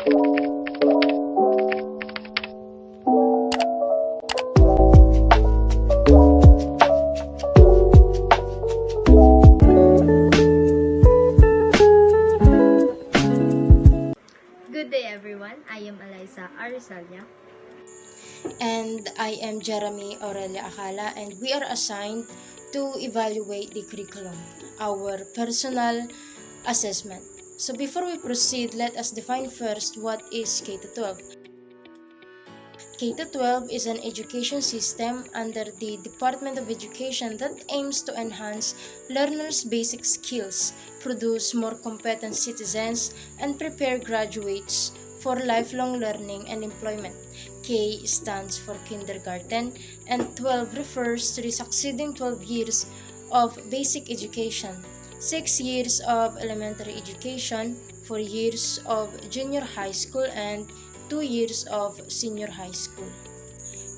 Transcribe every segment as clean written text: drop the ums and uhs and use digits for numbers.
Good day everyone, I am Eliza Arisalia. And I am Jeremy Aurelia Acala, and we are assigned to evaluate the curriculum, our personal assessment. So before we proceed, let us define first what is K-12. K-12 is an education system under the Department of Education that aims to enhance learners' basic skills, produce more competent citizens, and prepare graduates for lifelong learning and employment. K stands for kindergarten, and 12 refers to the succeeding 12 years of basic education, 6 years of elementary education, 4 years of junior high school, and 2 years of senior high school.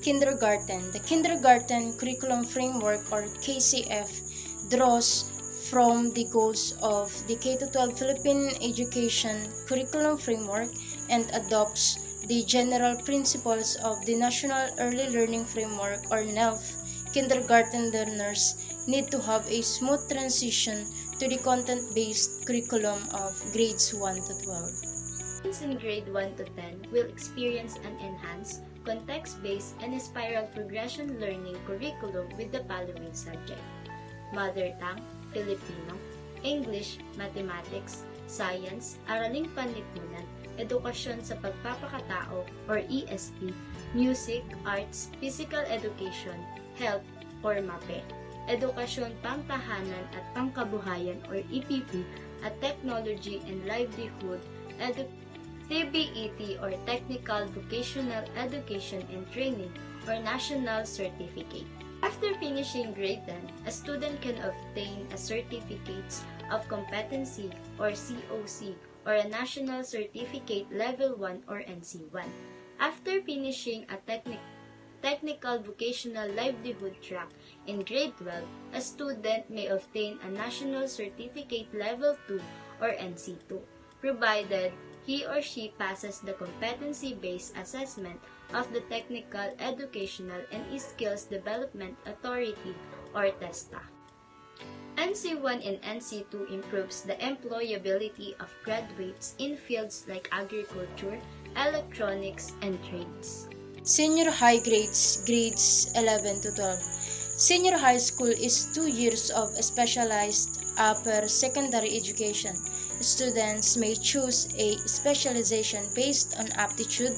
Kindergarten. The Kindergarten Curriculum Framework, or KCF, draws from the goals of the K-12 Philippine Education Curriculum Framework and adopts the general principles of the National Early Learning Framework, or NELF. Kindergarten learners need to have a smooth transition to the content-based curriculum of grades 1 to 12. Students in grade 1 to 10 will experience an enhanced, context-based, and spiral progression learning curriculum with the following subject: Mother Tongue, Filipino, English, Mathematics, Science, Araling Panlipunan, Edukasyon sa Pagpapakatao or ESP, Music, Arts, Physical Education, Health or MAPE, Edukasyon Pangtahanan at Pangkabuhayan or EPP, at Technology and Livelihood, TVET or Technical Vocational Education and Training or National Certificate. After finishing grade 10, a student can obtain a Certificates of Competency or COC or a National Certificate Level 1 or NC1. After finishing a Technical Vocational Livelihood track in grade 12, a student may obtain a National Certificate Level 2 or NC2, provided he or she passes the competency-based assessment of the Technical Educational and Skills Development Authority or TESTA. NC1 and NC2 improves the employability of graduates in fields like agriculture, electronics, and trades. Senior high grades, grades 11 to 12. Senior high school is 2 years of specialized upper secondary education. Students may choose a specialization based on aptitude,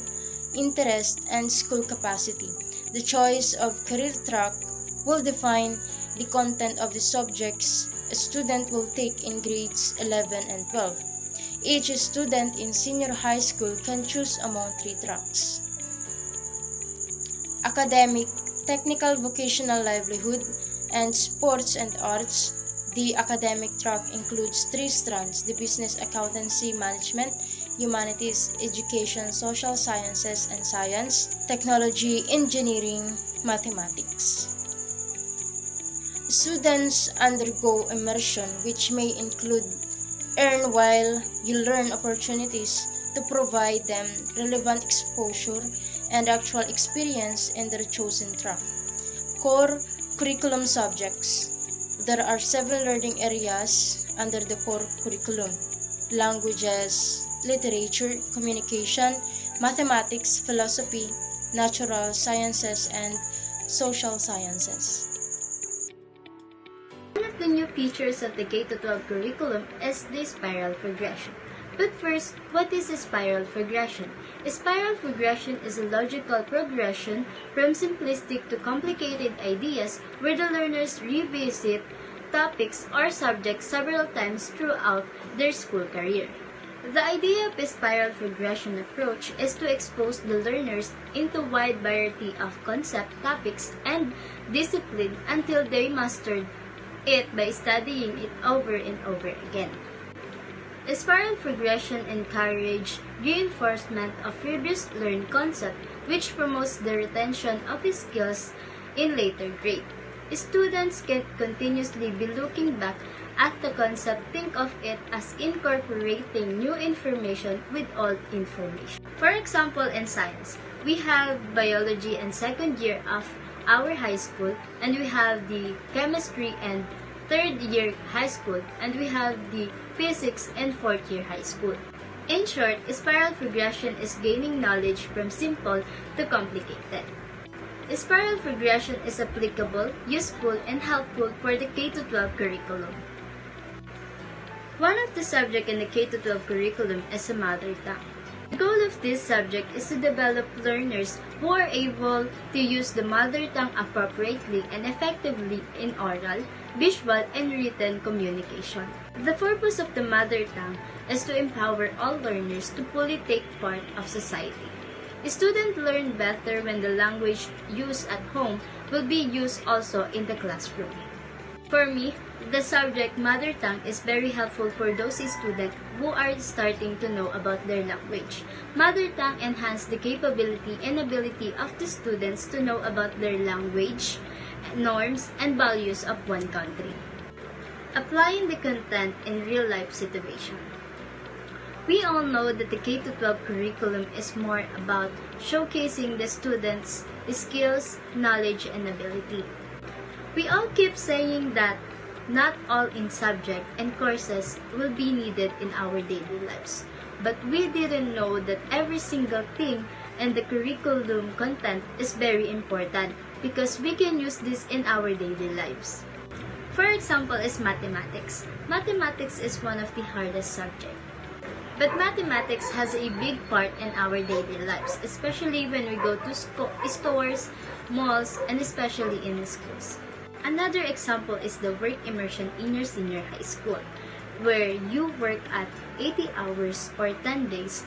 interest, and school capacity. The choice of career track will define the content of the subjects a student will take in grades 11 and 12. Each student in senior high school can choose among 3 tracks: academic, technical vocational livelihood, and sports and arts. The academic track includes 3 strands: the business, accountancy, management, humanities, education, social sciences, and science, technology, engineering, mathematics. Students undergo immersion, which may include earn while you learn opportunities to provide them relevant exposure and actual experience in their chosen track. Core curriculum subjects. There are several learning areas under the core curriculum: languages, literature, communication, mathematics, philosophy, natural sciences, and social sciences. One of the new features of the K-12 curriculum is the spiral progression. But first, what is a spiral progression? A spiral progression is a logical progression from simplistic to complicated ideas where the learners revisit topics or subjects several times throughout their school career. The idea of a spiral progression approach is to expose the learners into a wide variety of concept, topics, and discipline until they mastered it by studying it over and over again. A spiral progression encourages reinforcement of previous learned concept, which promotes the retention of skills in later grade. Students can continuously be looking back At the concept, think of it as incorporating new information with old information. For example, in science, we have biology in second year of our high school, and we have the chemistry and third year high school, and we have the physics in fourth year high school. In short, spiral progression is gaining knowledge from simple to complicated. Spiral progression is applicable, useful, and helpful for the K-12 curriculum. One of the subjects in the K-12 curriculum is a mother tongue. The goal of this subject is to develop learners who are able to use the mother tongue appropriately and effectively in oral, visual, and written communication. The purpose of the mother tongue is to empower all learners to fully take part of society. Students learn better when the language used at home will be used also in the classroom. For me, the subject mother tongue is very helpful for those students who are starting to know about their language. Mother tongue enhances the capability and ability of the students to know about their language, norms, and values of one country. Applying the content in real-life situation. We all know that the K-12 curriculum is more about showcasing the students' skills, knowledge, and ability. We all keep saying that not all in subject and courses will be needed in our daily lives. But we didn't know that every single thing in the curriculum content is very important because we can use this in our daily lives. For example is mathematics. Mathematics is one of the hardest subjects. But mathematics has a big part in our daily lives, especially when we go to stores, malls, and especially in the schools. Another example is the work immersion in your senior high school, where you work at 80 hours or 10 days.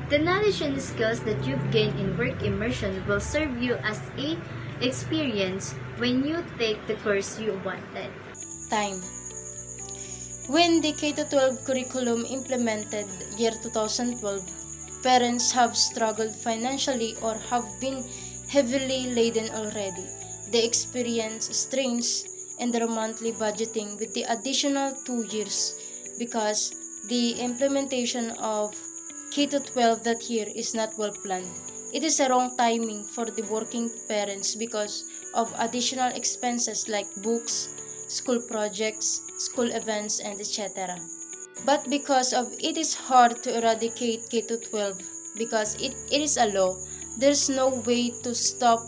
The knowledge and skills that you've gained in work immersion will serve you as a experience when you take the course you wanted. Time. When the K-12 curriculum implemented year 2012, parents have struggled financially or have been heavily laden already. They experience strains in their monthly budgeting with the additional 2 years because the implementation of K-12 that year is not well planned. It is a wrong timing for the working parents because of additional expenses like books, school projects, school events, and etc. But because of it is hard to eradicate K-12 because it is a law, there's no way to stop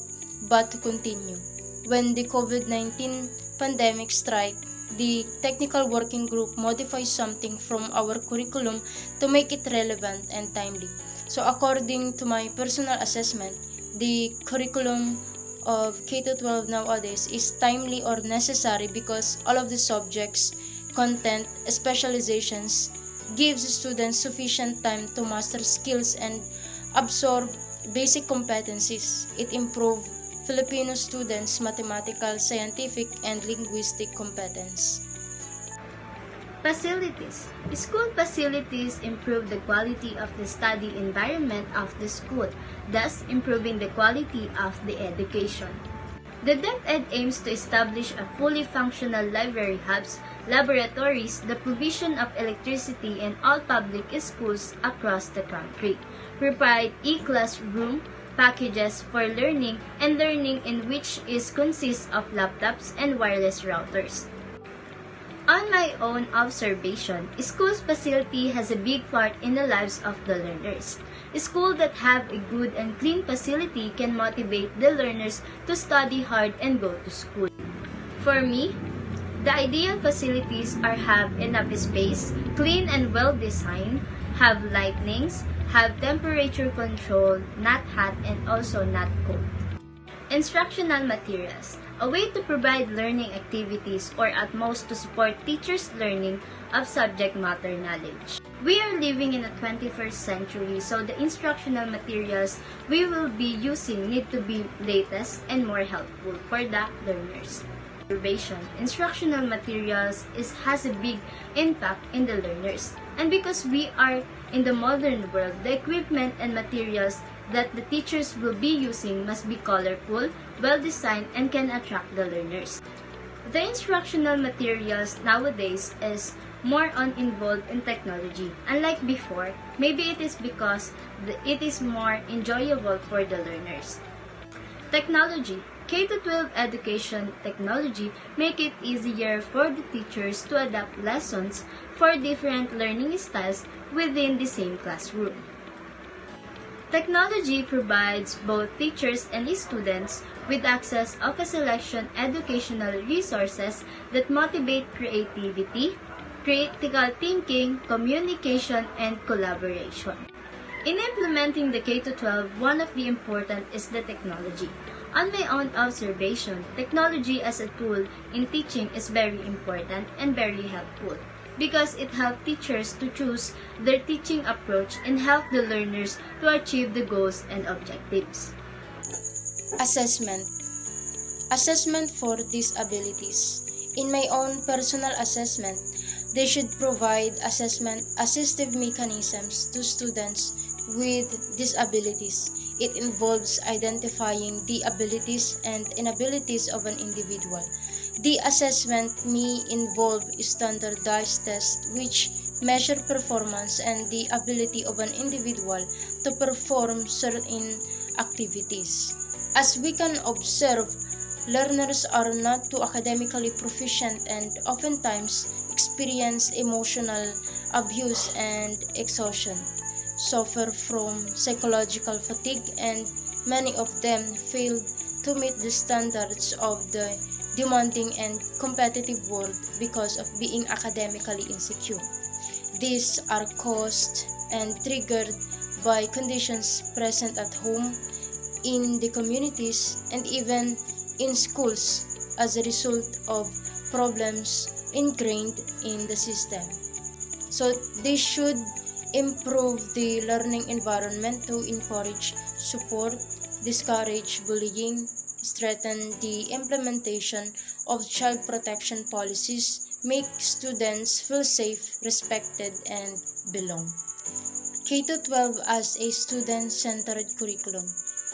but to continue. When the COVID-19 pandemic struck, the technical working group modified something from our curriculum to make it relevant and timely. So according to my personal assessment, the curriculum of K-12 nowadays is timely or necessary because all of the subjects, content, specializations gives students sufficient time to master skills and absorb basic competencies. It improves Filipino students' mathematical, scientific, and linguistic competence. Facilities. School facilities improve the quality of the study environment of the school, thus improving the quality of the education. The DepEd aims to establish a fully functional library hubs, laboratories, the provision of electricity in all public schools across the country, provide e-classroom packages for learning and learning in which is consists of laptops and wireless routers. On my own observation, school's facility has a big part in the lives of the learners. Schools that have a good and clean facility can motivate the learners to study hard and go to school. For me, the ideal facilities are have enough space, clean and well designed, have lightnings, have temperature control, not hot and also not cold. Instructional materials. A way to provide learning activities or at most to support teachers' learning of subject matter knowledge. We are living in the 21st century, so the instructional materials we will be using need to be latest and more helpful for the learners. Instructional materials has a big impact in the learners. And because we are in the modern world, the equipment and materials that the teachers will be using must be colorful, well-designed, and can attract the learners. The instructional materials nowadays is more involved in technology. Unlike before, maybe it is because it is more enjoyable for the learners. Technology. K-12 education technology make it easier for the teachers to adapt lessons for different learning styles within the same classroom. Technology provides both teachers and students with access of a selection educational resources that motivate creativity, critical thinking, communication, and collaboration. In implementing the K-12, one of the important is the technology. On my own observation, technology as a tool in teaching is very important and very helpful because it helps teachers to choose their teaching approach and help the learners to achieve the goals and objectives. Assessment. Assessment for disabilities. In my own personal assessment, they should provide assessment assistive mechanisms to students with disabilities. It involves identifying the abilities and inabilities of an individual. The assessment may involve standardized tests which measure performance and the ability of an individual to perform certain activities. As we can observe, learners are not too academically proficient and oftentimes experience emotional abuse and exhaustion, suffer from psychological fatigue, and many of them fail to meet the standards of the demanding and competitive world because of being academically insecure. These are caused and triggered by conditions present at home, in the communities, and even in schools as a result of problems ingrained in the system. So they should improve the learning environment to encourage support, discourage bullying, strengthen the implementation of child protection policies, make students feel safe, respected, and belong. K-12 as a student-centered curriculum.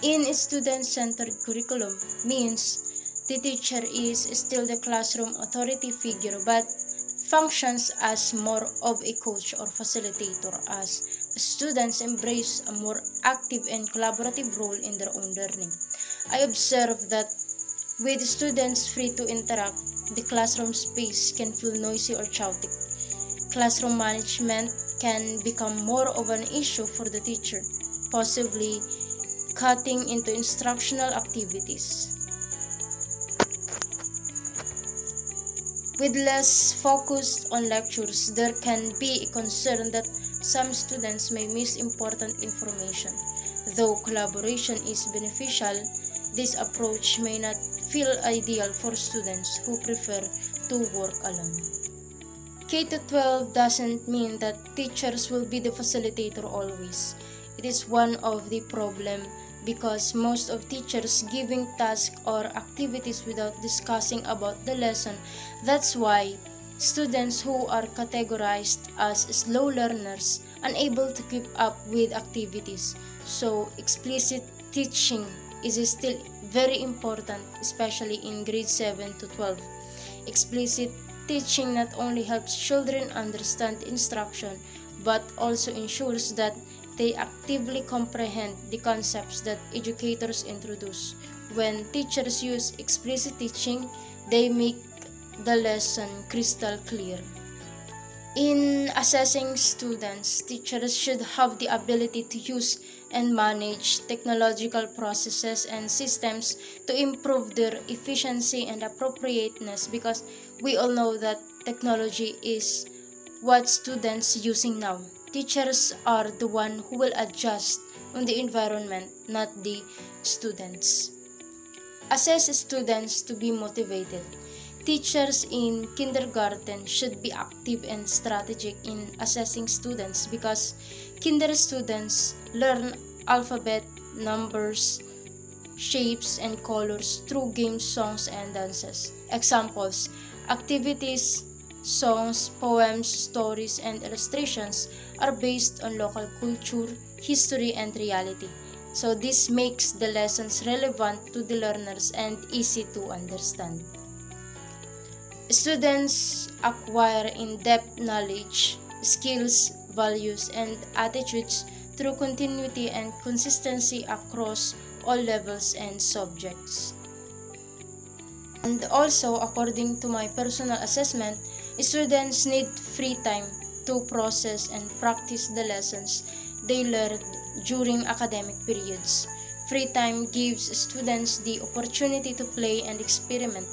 In a student-centered curriculum means the teacher is still the classroom authority figure but functions as more of a coach or facilitator as students embrace a more active and collaborative role in their own learning. I observe that with students free to interact, the classroom space can feel noisy or chaotic. Classroom management can become more of an issue for the teacher, possibly cutting into instructional activities. With less focus on lectures, there can be a concern that some students may miss important information. Though collaboration is beneficial, this approach may not feel ideal for students who prefer to work alone. K-12 doesn't mean that teachers will be the facilitator always. It is one of the problems because most of teachers giving tasks or activities without discussing about the lesson. That's why students who are categorized as slow learners unable to keep up with activities. So explicit teaching is still very important, especially in grade 7 to 12. Explicit teaching not only helps children understand instruction but also ensures that they actively comprehend the concepts that educators introduce. When teachers use explicit teaching, they make the lesson crystal clear. In assessing students, teachers should have the ability to use and manage technological processes and systems to improve their efficiency and appropriateness because we all know that technology is what students using now. Teachers are the one who will adjust on the environment, not the students. Assess students to be motivated. Teachers in kindergarten should be active and strategic in assessing students because kinder students learn alphabet, numbers, shapes, and colors through games, songs, and dances. Examples: activities, songs, poems, stories, and illustrations are based on local culture, history, and reality. So this makes the lessons relevant to the learners and easy to understand. Students acquire in-depth knowledge, skills, values, and attitudes through continuity and consistency across all levels and subjects. And also, according to my personal assessment, students need free time to process and practice the lessons they learned during academic periods. Free time gives students the opportunity to play and experiment.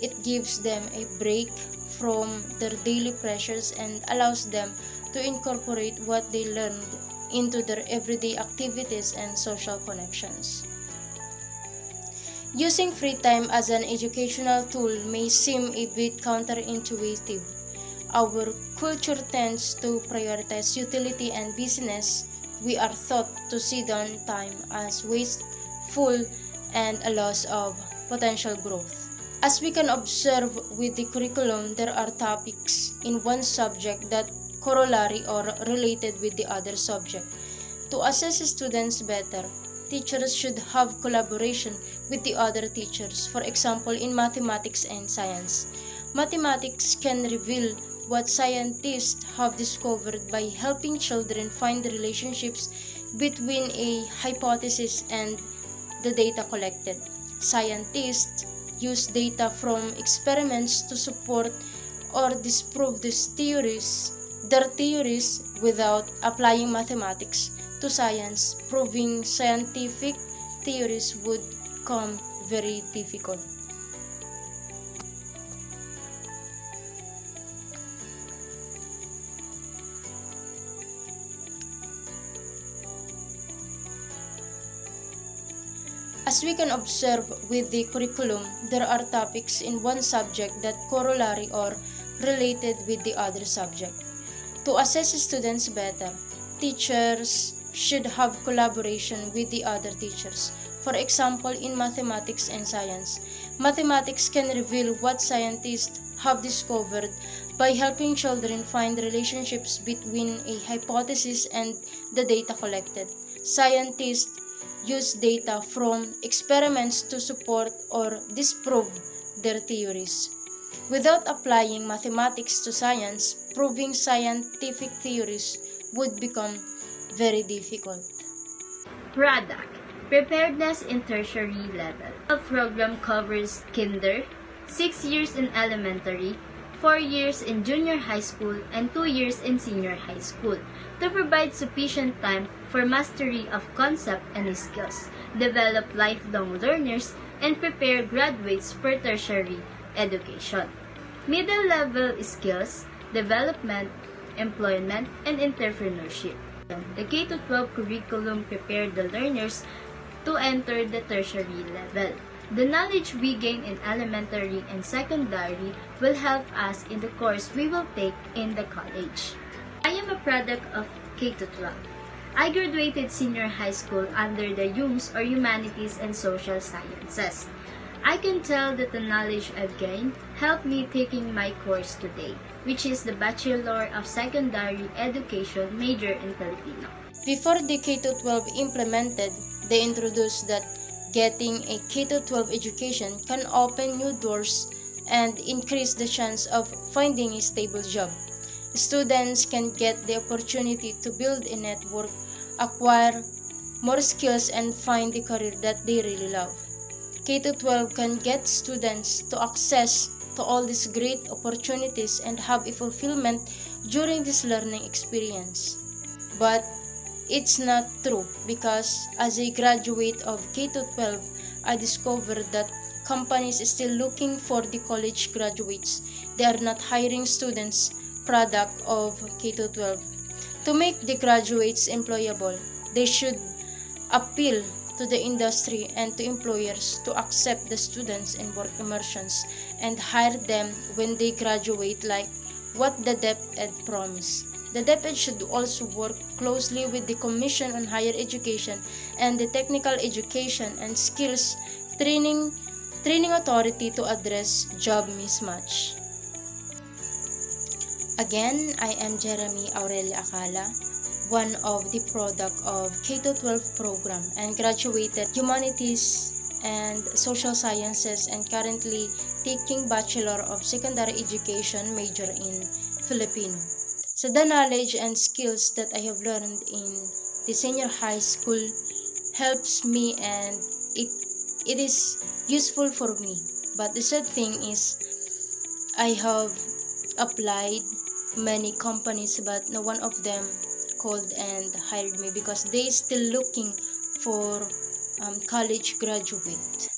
It gives them a break from their daily pressures and allows them to incorporate what they learned into their everyday activities and social connections. Using free time as an educational tool may seem a bit counterintuitive. Our culture tends to prioritize utility and busyness. We are taught to see downtime as wasteful and a loss of potential growth. As we can observe with the curriculum, there are topics in one subject that corollary or related with the other subject. To assess students better, teachers should have collaboration with the other teachers. For example, in mathematics and science, mathematics can reveal what scientists have discovered by helping children find the relationships between a hypothesis and the data collected. Scientists use data from experiments to support or disprove their theories without applying mathematics to science. Proving scientific theories would come very difficult. As we can observe with the curriculum, there are topics in one subject that corollary or related with the other subject. To assess students better, teachers should have collaboration with the other teachers. For example, in mathematics and science, mathematics can reveal what scientists have discovered by helping children find relationships between a hypothesis and the data collected. Scientists use data from experiments to support or disprove their theories. Without applying mathematics to science, proving scientific theories would become very difficult. Product Preparedness in Tertiary Level. The program covers kinder, 6 years in elementary, 4 years in junior high school, and 2 years in senior high school to provide sufficient time for mastery of concept and skills, develop lifelong learners, and prepare graduates for tertiary education. Middle level skills, development, employment, and entrepreneurship. The K-12 curriculum prepared the learners to enter the tertiary level. The knowledge we gain in elementary and secondary will help us in the course we will take in the college. I am a product of K-12. I graduated senior high school under the HUMS or Humanities and Social Sciences. I can tell that the knowledge I've gained helped me taking my course today, which is the Bachelor of Secondary Education major in Filipino. Before the K-12 implemented, they introduced that getting a K-12 education can open new doors and increase the chance of finding a stable job. Students can get the opportunity to build a network, acquire more skills, and find the career that they really love. K-12 can get students to access to all these great opportunities and have a fulfillment during this learning experience. But it's not true because as a graduate of K-12, I discovered that companies are still looking for the college graduates. They are not hiring students product of K-12. To make the graduates employable, they should appeal to the industry and to employers to accept the students in work immersions and hire them when they graduate, like what the DepEd promised. The DepEd should also work closely with the Commission on Higher Education and the Technical Education and Skills Training Authority to address job mismatch. Again, I am Jeremy Aurelia Acala, one of the product of K-12 program and graduated Humanities and Social Sciences and currently taking Bachelor of Secondary Education major in Filipino. So the knowledge and skills that I have learned in the senior high school helps me, and it is useful for me. But the sad thing is I have applied many companies, but no one of them called and hired me because they still looking for college graduate.